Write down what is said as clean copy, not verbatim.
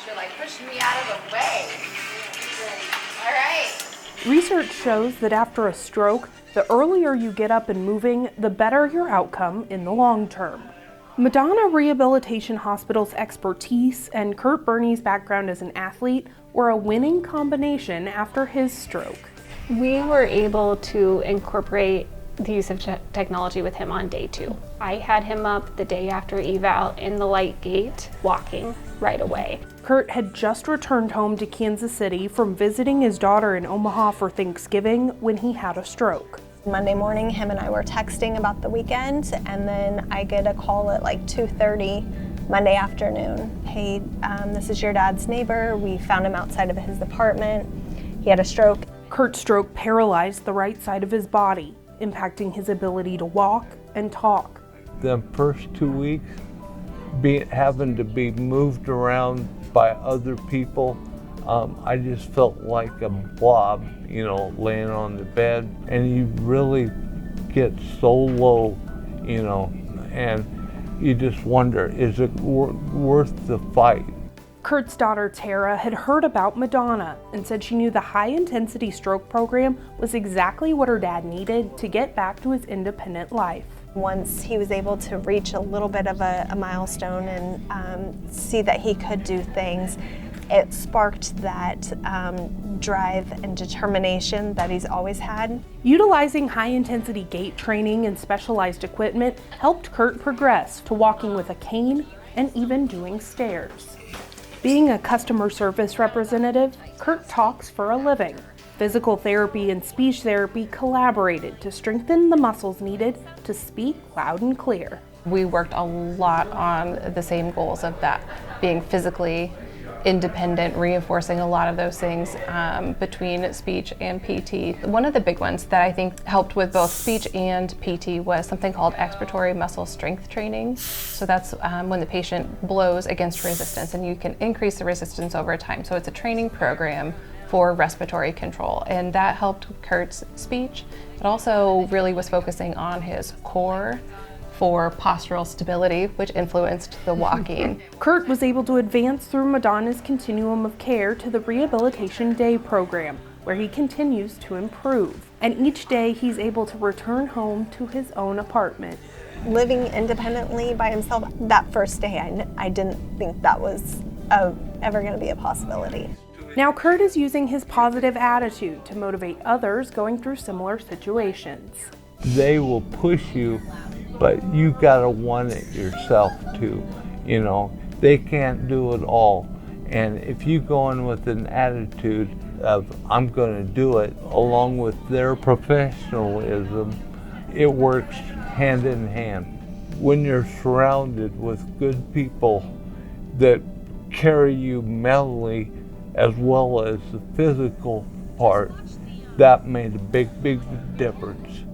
You're like pushing me out of the way. All right. Research shows that after a stroke, the earlier you get up and moving, the better your outcome in the long term. Madonna Rehabilitation Hospital's expertise and Curt Burney's background as an athlete were a winning combination after his stroke. We were able to incorporate the use of technology with him on day 2. I had him up the day after eval in the light gate, walking right away. Curt had just returned home to Kansas City from visiting his daughter in Omaha for Thanksgiving when he had a stroke. Monday morning, him and I were texting about the weekend, and then I get a call at like 2:30 Monday afternoon. Hey, this is your dad's neighbor. We found him outside of his apartment. He had a stroke. Curt's stroke paralyzed the right side of his body, impacting his ability to walk and talk. The first 2 weeks, having to be moved around by other people, I just felt like a blob, laying on the bed. And you really get so low, and you just wonder, is it worth the fight? Curt's daughter Tara had heard about Madonna and said she knew the high-intensity stroke program was exactly what her dad needed to get back to his independent life. Once he was able to reach a little bit of a milestone and see that he could do things, it sparked that drive and determination that he's always had. Utilizing high-intensity gait training and specialized equipment helped Curt progress to walking with a cane and even doing stairs. Being a customer service representative, Curt talks for a living. Physical therapy and speech therapy collaborated to strengthen the muscles needed to speak loud and clear. We worked a lot on the same goals of that, being physically independent, reinforcing a lot of those things between speech and PT. One of the big ones that I think helped with both speech and PT was something called expiratory muscle strength training. So that's when the patient blows against resistance, and you can increase the resistance over time. So it's a training program for respiratory control, and that helped Curt's speech. It also really was focusing on his core for postural stability, which influenced the walking. Curt was able to advance through Madonna's continuum of care to the Rehabilitation Day program, where he continues to improve. And each day he's able to return home to his own apartment. Living independently by himself, that first day I didn't think that was ever going to be a possibility. Now Curt is using his positive attitude to motivate others going through similar situations. They will push you, but you gotta want it yourself too. They can't do it all. And if you go in with an attitude of, I'm gonna do it, along with their professionalism, it works hand in hand. When you're surrounded with good people that carry you mentally as well as the physical part, that made a big, big difference.